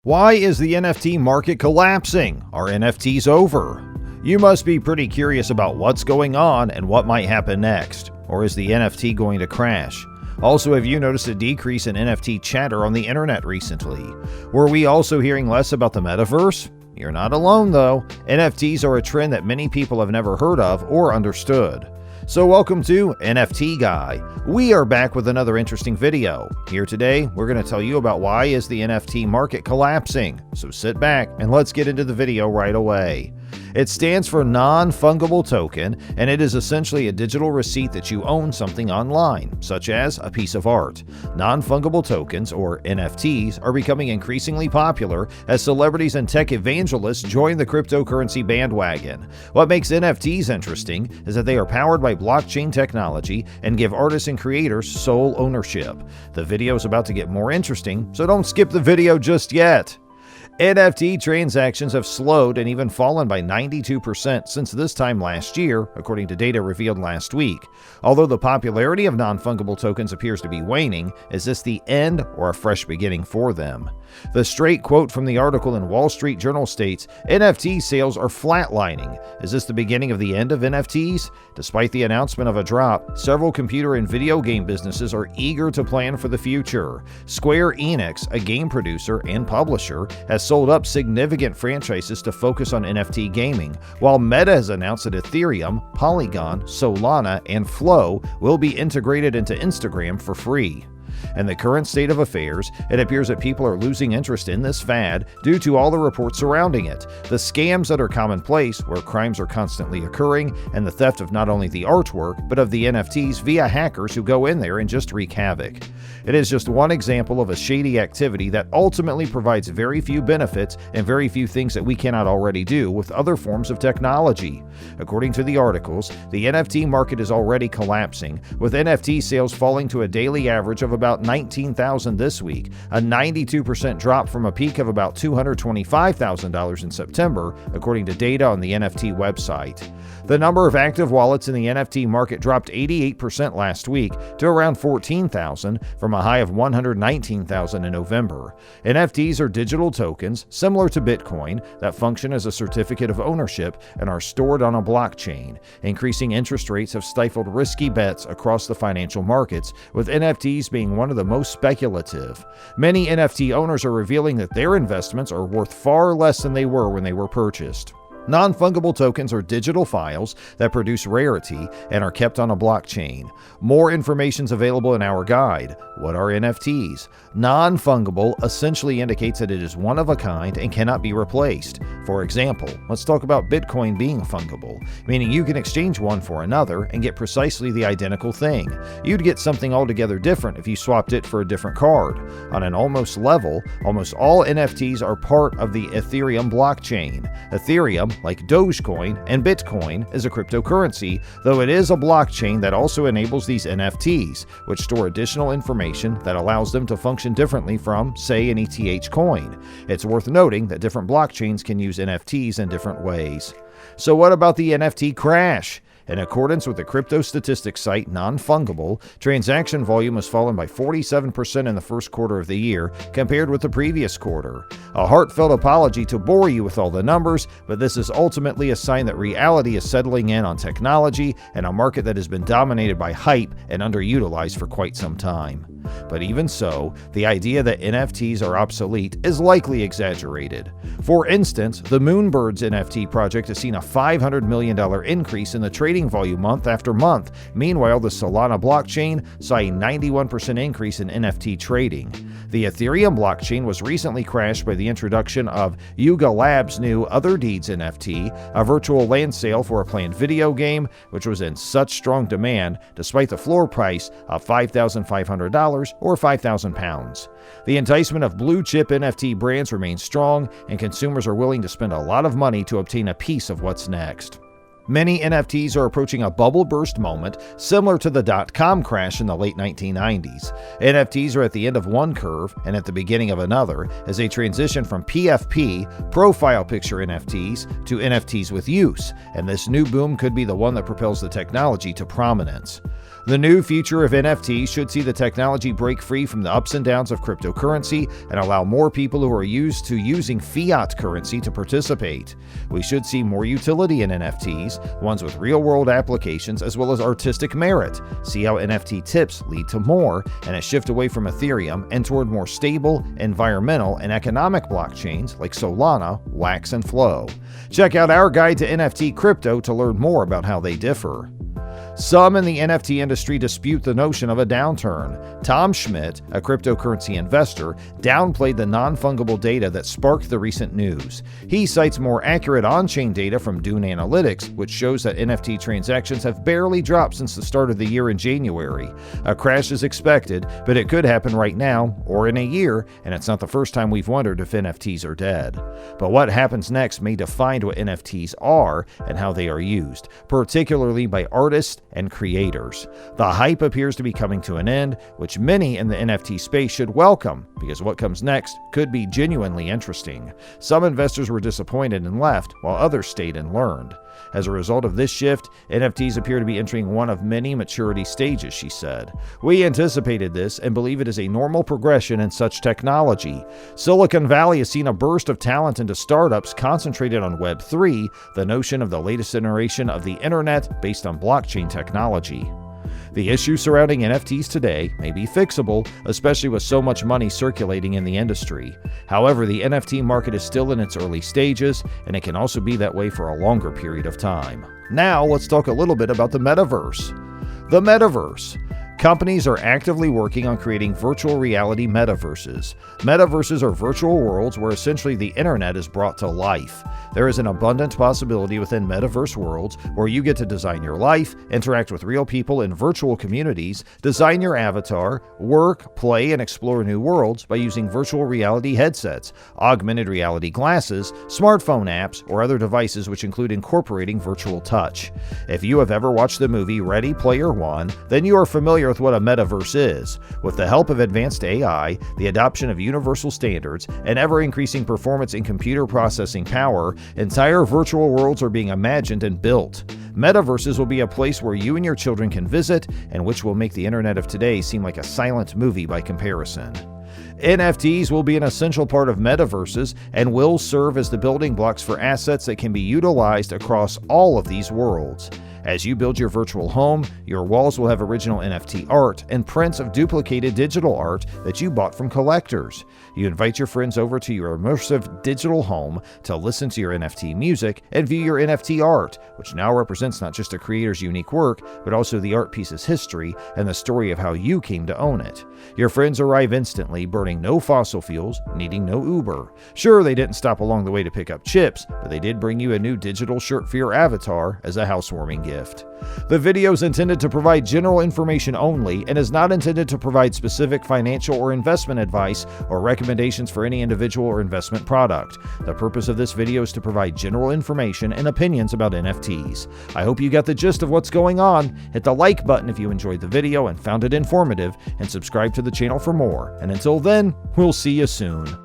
Why is the NFT market collapsing? Are NFTs over? You must be pretty curious about what's going on and what might happen next. Or is the NFT going to crash? Also, have you noticed a decrease in NFT chatter on the internet recently? Were we also hearing less about the metaverse? You're not alone though. NFTs are a trend that many people have never heard of or understood. So welcome to NFT Guy. We are back with another interesting video. Here today, we're going to tell you about why is the NFT market collapsing. So sit back and let's get into the video right away. It stands for non-fungible token, and it is essentially a digital receipt that you own something online, such as a piece of art. Non-fungible tokens, or NFTs, are becoming increasingly popular as celebrities and tech evangelists join the cryptocurrency bandwagon. What makes NFTs interesting is that they are powered by blockchain technology and give artists and creators sole ownership. The video is about to get more interesting, so don't skip the video just yet. NFT transactions have slowed and even fallen by 92% since this time last year, according to data revealed last week. Although the popularity of non-fungible tokens appears to be waning, is this the end or a fresh beginning for them? The straight quote from the article in Wall Street Journal states, NFT sales are flatlining. Is this the beginning of the end of NFTs? Despite the announcement of a drop, several computer and video game businesses are eager to plan for the future. Square Enix, a game producer and publisher, has sold up significant franchises to focus on NFT gaming, while Meta has announced that Ethereum, Polygon, Solana, and Flow will be integrated into Instagram for free. In the current state of affairs, it appears that people are losing interest in this fad due to all the reports surrounding it, the scams that are commonplace where crimes are constantly occurring, and the theft of not only the artwork but of the NFTs via hackers who go in there and just wreak havoc. It is just one example of a shady activity that ultimately provides very few benefits and very few things that we cannot already do with other forms of technology. According to the articles, the NFT market is already collapsing, with NFT sales falling to a daily average of about 19,000 this week, a 92% drop from a peak of about $225,000 in September, according to data on the NFT website. The number of active wallets in the NFT market dropped 88% last week to around 14,000 from a high of 119,000 in November. NFTs are digital tokens, similar to Bitcoin, that function as a certificate of ownership and are stored on a blockchain. Increasing interest rates have stifled risky bets across the financial markets, with NFTs being one of the most speculative. Many NFT owners are revealing that their investments are worth far less than they were when they were purchased. Non-fungible tokens are digital files that produce rarity and are kept on a blockchain. More information is available in our guide. What are NFTs? Non-fungible essentially indicates that it is one of a kind and cannot be replaced. For example, let's talk about Bitcoin being fungible, meaning you can exchange one for another and get precisely the identical thing. You'd get something altogether different if you swapped it for a different card. On an almost level, almost all NFTs are part of the Ethereum blockchain. Ethereum, like Dogecoin and Bitcoin, is a cryptocurrency, though it is a blockchain that also enables these NFTs, which store additional information that allows them to function differently from, say, an ETH coin. It's worth noting that different blockchains can use NFTs in different ways. So what about the NFT crash? In accordance with the crypto statistics site Non-Fungible, transaction volume has fallen by 47% in the first quarter of the year compared with the previous quarter. A heartfelt apology to bore you with all the numbers, but this is ultimately a sign that reality is settling in on technology and a market that has been dominated by hype and underutilized for quite some time. But even so, the idea that NFTs are obsolete is likely exaggerated. For instance, the Moonbirds NFT project has seen a $500 million increase in the trading volume month after month. Meanwhile, the Solana blockchain saw a 91% increase in NFT trading. The Ethereum blockchain was recently crashed by the introduction of Yuga Labs' new Other Deeds NFT, a virtual land sale for a planned video game, which was in such strong demand despite the floor price of $5,500 or £5,000. The enticement of blue-chip NFT brands remains strong, and consumers are willing to spend a lot of money to obtain a piece of what's next. Many NFTs are approaching a bubble burst moment similar to the dot-com crash in the late 1990s. NFTs are at the end of one curve and at the beginning of another as they transition from PFP, profile picture NFTs, to NFTs with use, and this new boom could be the one that propels the technology to prominence. The new future of NFTs should see the technology break free from the ups and downs of cryptocurrency and allow more people who are used to using fiat currency to participate. We should see more utility in NFTs, ones with real-world applications as well as artistic merit. See how NFT tips lead to more, and a shift away from Ethereum and toward more stable, environmental, and economic blockchains like Solana, Wax, and Flow. Check out our guide to NFT crypto to learn more about how they differ. Some in the NFT industry dispute the notion of a downturn. Tom Schmidt, a cryptocurrency investor, downplayed the non-fungible data that sparked the recent news. He cites more accurate on-chain data from Dune Analytics, which shows that NFT transactions have barely dropped since the start of the year in January. A crash is expected, but it could happen right now or in a year, and it's not the first time we've wondered if NFTs are dead. But what happens next may define what NFTs are and how they are used, particularly by artists and creators. The hype appears to be coming to an end, which many in the NFT space should welcome, because what comes next could be genuinely interesting. Some investors were disappointed and left, while others stayed and learned. As a result of this shift, NFTs appear to be entering one of many maturity stages, she said. We anticipated this and believe it is a normal progression in such technology. Silicon Valley has seen a burst of talent into startups concentrated on Web3, the notion of the latest iteration of the internet based on blockchain technology. The issues surrounding NFTs today may be fixable, especially with so much money circulating in the industry. However, the NFT market is still in its early stages, and it can also be that way for a longer period of time. Now, let's talk a little bit about the metaverse. The metaverse. Companies are actively working on creating virtual reality metaverses. Metaverses are virtual worlds where essentially the internet is brought to life. There is an abundant possibility within metaverse worlds where you get to design your life, interact with real people in virtual communities, design your avatar, work, play, and explore new worlds by using virtual reality headsets, augmented reality glasses, smartphone apps, or other devices which include incorporating virtual touch. If you have ever watched the movie Ready Player One, then you are familiar with what a metaverse is. With the help of advanced AI, the adoption of universal standards, and ever-increasing performance in computer processing power, entire virtual worlds are being imagined and built. Metaverses will be a place where you and your children can visit, and which will make the internet of today seem like a silent movie by comparison. NFTs will be an essential part of metaverses and will serve as the building blocks for assets that can be utilized across all of these worlds. As you build your virtual home, your walls will have original NFT art and prints of duplicated digital art that you bought from collectors. You invite your friends over to your immersive digital home to listen to your NFT music and view your NFT art, which now represents not just a creator's unique work, but also the art piece's history and the story of how you came to own it. Your friends arrive instantly, burning no fossil fuels, needing no Uber. Sure, they didn't stop along the way to pick up chips, but they did bring you a new digital shirt for your avatar as a housewarming gift. The video is intended to provide general information only and is not intended to provide specific financial or investment advice or recommendations for any individual or investment product. The purpose of this video is to provide general information and opinions about NFTs. I hope you got the gist of what's going on. Hit the like button if you enjoyed the video and found it informative, and subscribe to the channel for more. And until then, we'll see you soon.